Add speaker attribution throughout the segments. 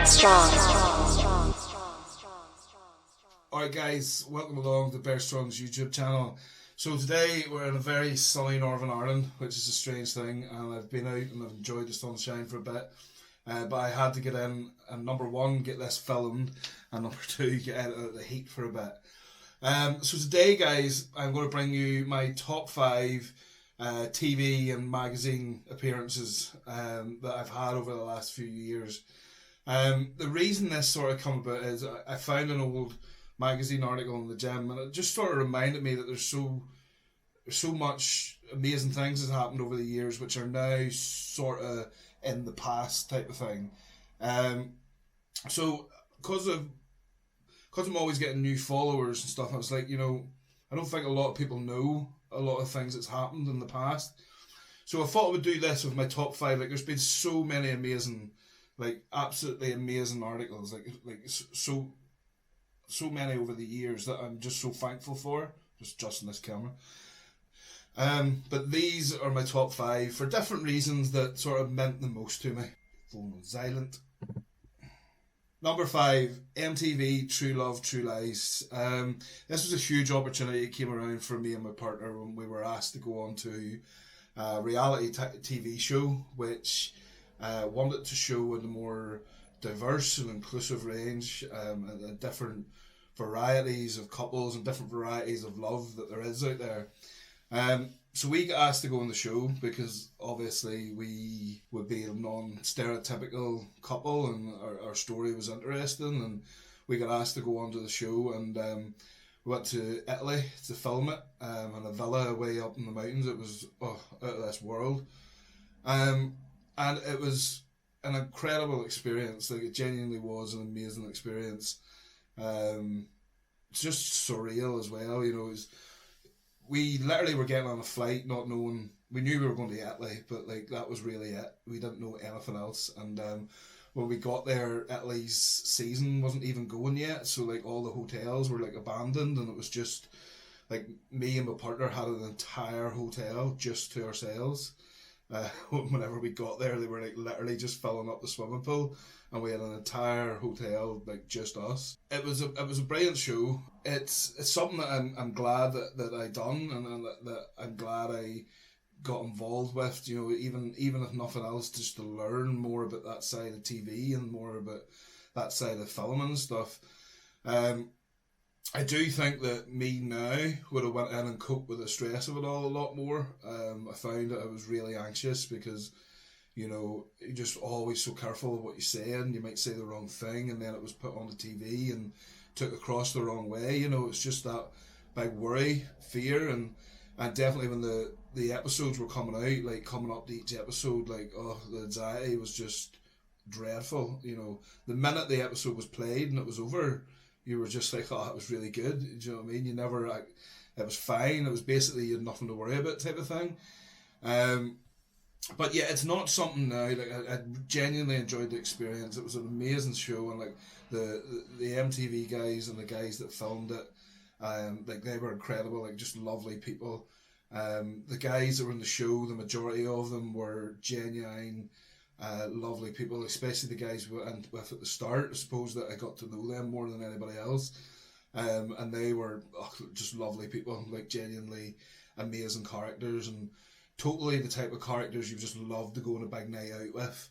Speaker 1: Strong.
Speaker 2: Alright guys, welcome along to Bear Strong's YouTube channel. So today we're in a very sunny Northern Ireland, which is a strange thing, and I've been out and I've enjoyed the sunshine for a bit. But I had to get in and number one, get this filmed, and number two, get out of the heat for a bit. So today guys, I'm going to bring you my top 5 TV and magazine appearances that I've had over the last few years. The reason this sort of come about is I found an old magazine article in the gym, and it just sort of reminded me that there's so much amazing things that's happened over the years which are now sort of in the past type of thing. So because I'm always getting new followers and stuff, I was like, I don't think a lot of people know a lot of things that's happened in the past. So I thought I would do this with my top 5. Like, there's been so many amazing, like absolutely amazing articles, like so many over the years that I'm just so thankful for. Just in this camera. But these are my top 5 for different reasons that sort of meant the most to me. Phone on silent. Number 5, MTV True Love, True Lies. This was a huge opportunity that came around for me and my partner when we were asked to go on to a reality TV show, which wanted to show in a more diverse and inclusive range, and different varieties of couples and different varieties of love that there is out there. So we got asked to go on the show because obviously we would be a non-stereotypical couple and our story was interesting, and we got asked to go on to the show, and we went to Italy to film it in a villa way up in the mountains. It was out of this world. And it was an incredible experience. Like, it genuinely was an amazing experience. It's just surreal as well. We literally were getting on a flight not knowing. We knew we were going to Italy, but like that was really it. We didn't know anything else. And when we got there, Italy's season wasn't even going yet, so like all the hotels were like abandoned, and it was just like me and my partner had an entire hotel just to ourselves. Whenever we got there, they were like literally just filling up the swimming pool, and we had an entire hotel like just us. It was a brilliant show. It's something that I'm glad that I done, and that I'm glad I got involved with. Even if nothing else, just to learn more about that side of TV and more about that side of filming and stuff. I do think that me now would have went in and coped with the stress of it all a lot more. I found that I was really anxious because, you're just always so careful of what you say, and you might say the wrong thing, and then it was put on the TV and took across the wrong way. It's just that big worry, fear, and definitely when the episodes were coming out, like coming up to each episode, like, the anxiety was just dreadful. The minute the episode was played and it was over, you were just like, it was really good. Do you know what I mean? You never, it was fine. It was basically, you had nothing to worry about type of thing. But yeah, it's not something now. Like, I genuinely enjoyed the experience. It was an amazing show, and like the MTV guys and the guys that filmed it, like they were incredible. Like, just lovely people. The guys that were in the show, the majority of them were genuine, lovely people, especially the guys we went with at the start. I suppose that I got to know them more than anybody else, and they were just lovely people, like genuinely amazing characters, and totally the type of characters you just love to go on a big night out with.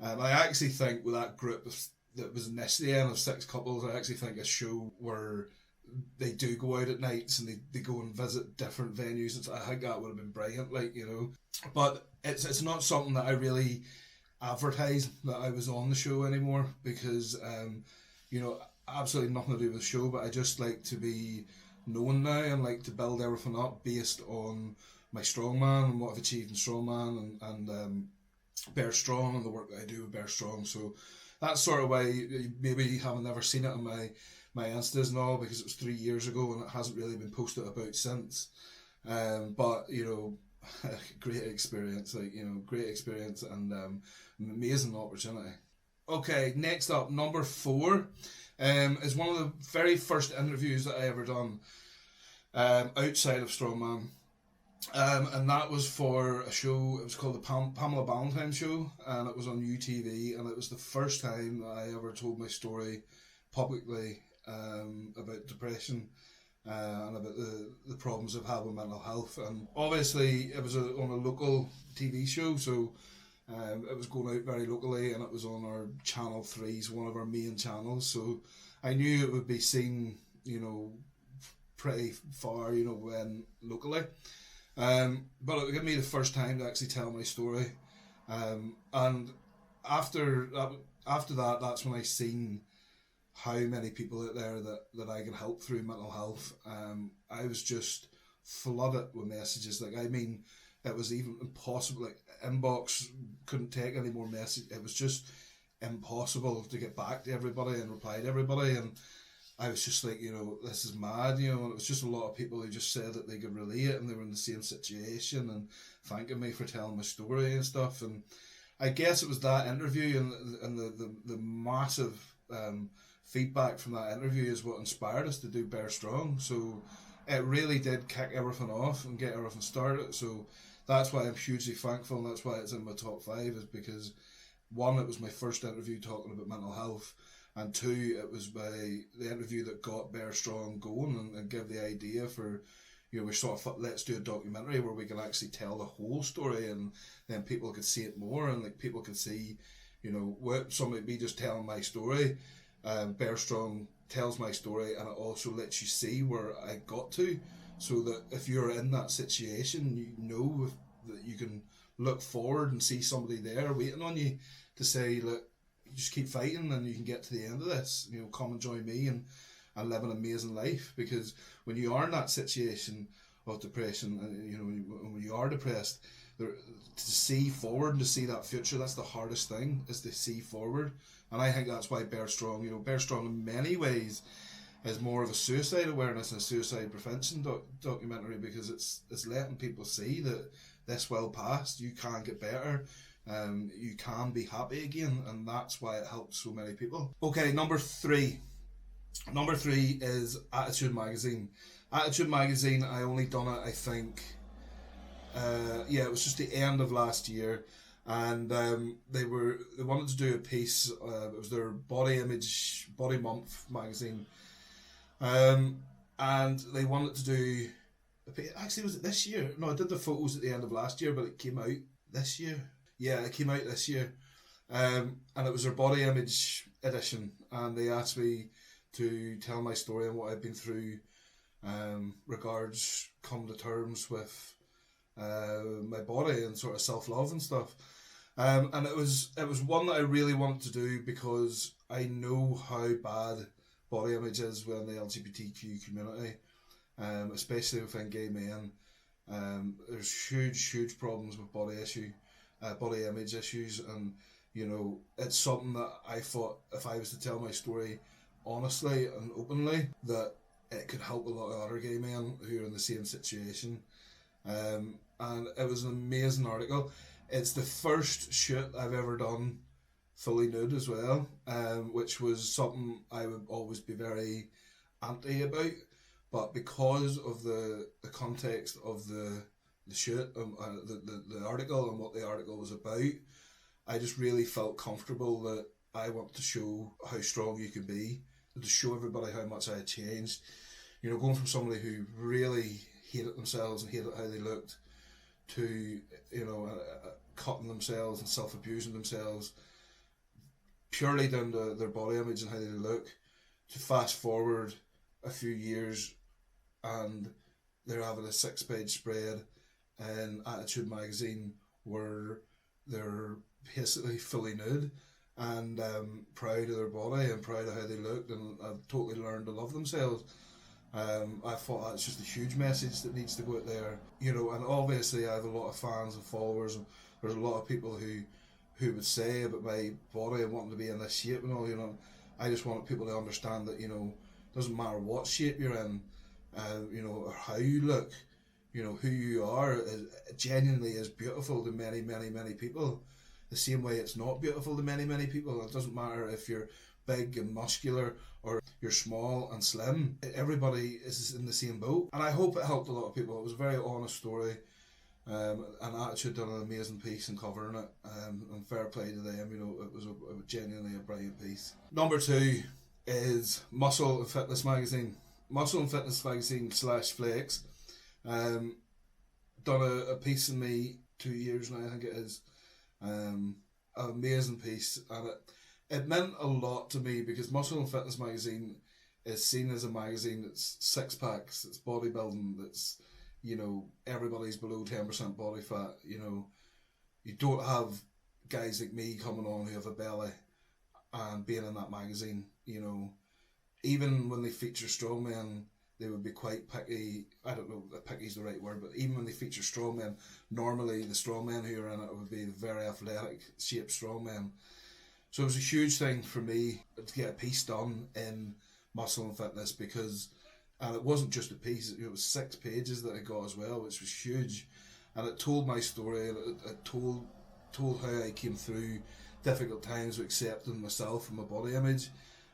Speaker 2: I actually think with that group that was initially in of 6 couples, I actually think a show where they do go out at nights and they go and visit different venues, I think that would have been brilliant, but it's not something that I really advertise that I was on the show anymore, because absolutely nothing to do with the show, but I just like to be known now and like to build everything up based on my strongman and what I've achieved in strongman and Bear Strong and the work that I do with Bear Strong. So that's sort of why maybe you haven't never seen it on my Instas and all, because it was 3 years ago and it hasn't really been posted about since. But great experience, great experience, and amazing opportunity. Okay, next up, number 4 is one of the very first interviews that I ever done outside of Strongman. And that was for a show. It was called the Pamela Ballantyne Show, and it was on UTV. And it was the first time that I ever told my story publicly, about depression, and about the problems I've had with mental health. And obviously, it was on a local TV show, so it was going out very locally, and it was on our Channel 3's, one of our main channels. So I knew it would be seen, pretty far, when locally. But it gave me the first time to actually tell my story. And after that, that's when I seen how many people out there that I can help through mental health. I was just flooded with messages. It was even impossible. Like, inbox couldn't take any more messages. It was just impossible to get back to everybody and reply to everybody. And I was just like, this is mad, and it was just a lot of people who just said that they could relate and they were in the same situation and thanking me for telling my story and stuff. And I guess it was that interview and the massive feedback from that interview is what inspired us to do Bear Strong. So it really did kick everything off and get everything started. So that's why I'm hugely thankful, and that's why it's in my top 5, is because, one, it was my first interview talking about mental health, and two, it was the interview that got Bear Strong going and gave the idea for, we sort of, let's do a documentary where we can actually tell the whole story, and then people could see it more, and like people could see, what somebody be just telling my story. Bear Strong tells my story, and it also lets you see where I got to, so that if you're in that situation, that you can look forward and see somebody there waiting on you to say, look, you just keep fighting and you can get to the end of this. Come and join me and live an amazing life. Because when you are in that situation of depression, and when you are depressed, to see forward and to see that future, that's the hardest thing, is to see forward. And I think that's why Bear Strong, Bear Strong in many ways is more of a suicide awareness and a suicide prevention documentary, because it's letting people see that this will pass, you can get better, you can be happy again, and that's why it helps so many people. Okay, number 3 is Attitude Magazine. Attitude Magazine, I only done it, I think, it was just the end of last year, and they wanted to do a piece. It was their body month magazine, and they wanted to do. Actually, was it this year? No, I did the photos at the end of last year, but it came out this year. Yeah, it came out this year, and it was their body image edition, and they asked me to tell my story and what I've been through, regards come to terms with my body and sort of self-love and stuff. And it was one that I really wanted to do, because I know how bad body image is within the LGBTQ community, especially within gay men. There's huge problems with body image issues, and it's something that I thought, if I was to tell my story honestly and openly, that it could help a lot of other gay men who are in the same situation. And it was an amazing article. It's the first shoot I've ever done fully nude as well, which was something I would always be very anti about, but because of the context of the shoot, the article and what the article was about, I just really felt comfortable that I want to show how strong you can be, to show everybody how much I had changed. Going from somebody who really hated themselves and hated how they looked, to cutting themselves and self-abusing themselves purely down to their body image and how they look, to fast forward a few years and they're having a 6-page spread in Attitude Magazine where they're basically fully nude and proud of their body and proud of how they looked, and have totally learned to love themselves. I thought that's just a huge message that needs to go out there, and obviously I have a lot of fans and followers, and there's a lot of people who would say about my body and wanting to be in this shape and all, I just want people to understand that, doesn't matter what shape you're in, or how you look, who you are genuinely is beautiful to many, many, many people. The same way it's not beautiful to many, many people. It doesn't matter if you're big and muscular or you're small and slim. Everybody is in the same boat, and I hope it helped a lot of people. It was a very honest story. And Attitude done an amazing piece in covering it, and fair play to them. You know, it was genuinely a brilliant piece. Number 2 is Muscle and Fitness magazine. Muscle and Fitness magazine / Flex. Done a piece in me 2 years now, I think it is. An amazing piece, and it meant a lot to me because Muscle and Fitness magazine is seen as a magazine that's six packs, it's bodybuilding, that's, you know, everybody's below 10% body fat. You know, you don't have guys like me coming on who have a belly and being in that magazine. You know, even when they feature strongmen, they would be quite picky. I don't know if picky is the right word, but even when they feature strongmen, normally the strongmen who are in it would be the very athletic shaped strongmen. So it was a huge thing for me to get a piece done in Muscle and Fitness because. And it wasn't just a piece, it was 6 pages that I got as well, which was huge. And it told my story, and it told how I came through difficult times with accepting myself and my body image.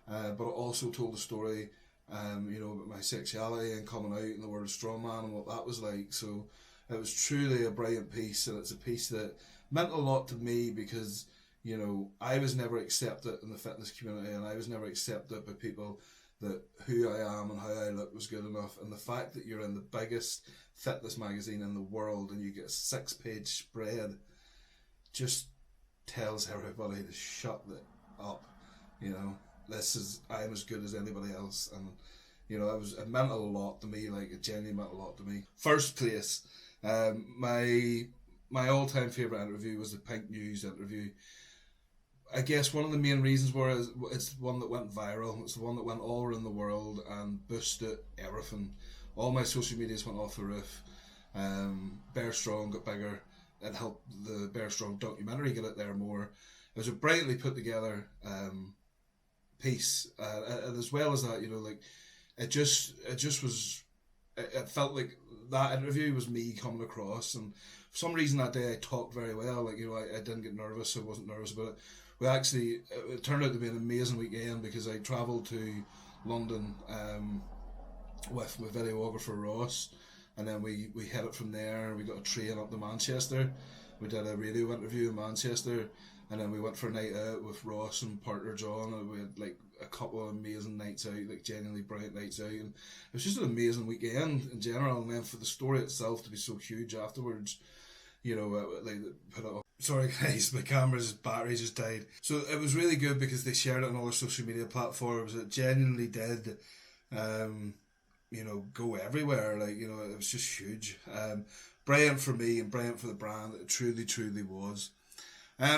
Speaker 2: But it also told the story, you know, about my sexuality and coming out in the world of strongman and what that was like. So it was truly a brilliant piece, and it's a piece that meant a lot to me because, you know, I was never accepted in the fitness community, and I was never accepted by people that who I am and how I look was good enough. And the fact that you're in the biggest fitness magazine in the world and you get a 6-page spread just tells everybody to shut it up. You know, I'm as good as anybody else. And, you know, it meant a lot to me, like it genuinely meant a lot to me. First place, my all-time favourite interview was the Pink News interview. I guess one of the main reasons were it's the one that went viral. It's the one that went all around the world and boosted everything. All my social medias went off the roof. Bear Strong got bigger. It helped the Bear Strong documentary get out there more. It was a brilliantly put together piece, and as well as that, you know, like it just was. It felt like that interview was me coming across, and for some reason that day I talked very well. Like, you know, I didn't get nervous. I wasn't nervous about it. It turned out to be an amazing weekend because I travelled to London with my videographer Ross, and then we headed from there. We got a train up to Manchester. We did a radio interview in Manchester, and then we went for a night out with Ross and partner John, and we had like a couple of amazing nights out, like genuinely brilliant nights out, and it was just an amazing weekend in general. And then for the story itself to be so huge afterwards, you know, like put it on. Sorry guys, my camera's battery just died. So it was really good because they shared it on all their social media platforms. It genuinely did, you know, go everywhere. Like, you know, it was just huge. Brilliant for me and brilliant for the brand. It truly, truly was.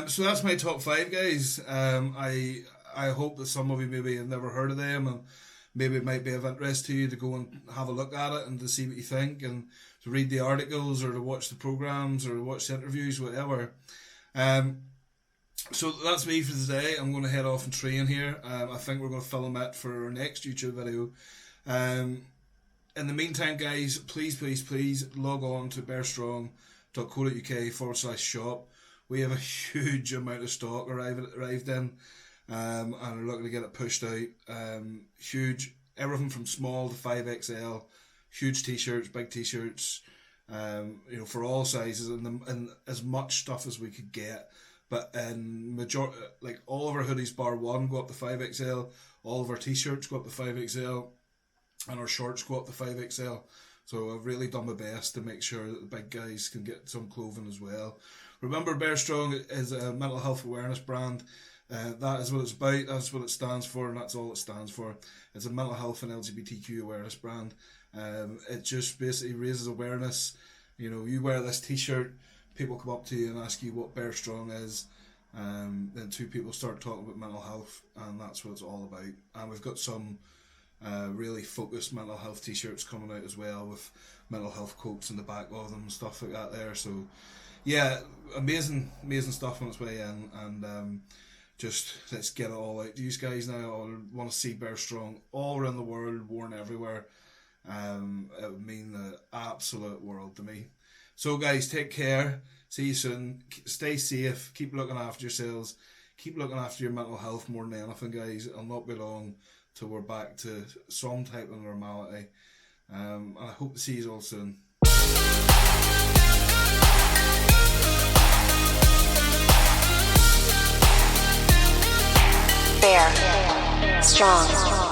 Speaker 2: So that's my top 5, guys. I hope that some of you maybe have never heard of them, and maybe it might be of interest to you to go and have a look at it and to see what you think, and to read the articles or to watch the programmes or to watch the interviews, whatever. So that's me for today. I'm going to head off and train here. I think we're going to film it for our next YouTube video. In the meantime, guys, please log on to bearstrong.co.uk/shop. We have a huge amount of stock arrived in, and we're looking to get it pushed out. Huge, everything from small to 5XL, huge t-shirts, big t-shirts, you know, for all sizes, and as much stuff as we could get. But in majority, like all of our hoodies bar one go up to 5XL, all of our t-shirts go up to 5XL, and our shorts go up to 5XL. So I've really done my best to make sure that the big guys can get some clothing as well. Remember, Bear Strong is a mental health awareness brand. That is what it's about, that's what it stands for, and that's all it stands for. It's a mental health and LGBTQ awareness brand. It just basically raises awareness. You know, you wear this t-shirt, people come up to you and ask you what Bear Strong is, then 2 people start talking about mental health, and that's what it's all about. And we've got some really focused mental health t-shirts coming out as well, with mental health quotes in the back of them and stuff like that there. So yeah, amazing stuff on its way in, and just let's get it all out to you guys now. I want to see Bear Strong all around the world, worn everywhere. It would mean the absolute world to me. So guys, take care, see you soon, stay safe, keep looking after yourselves, keep looking after your mental health more than anything, guys. It'll not be long till we're back to some type of normality. And I hope to see you all soon.
Speaker 1: Fair, strong.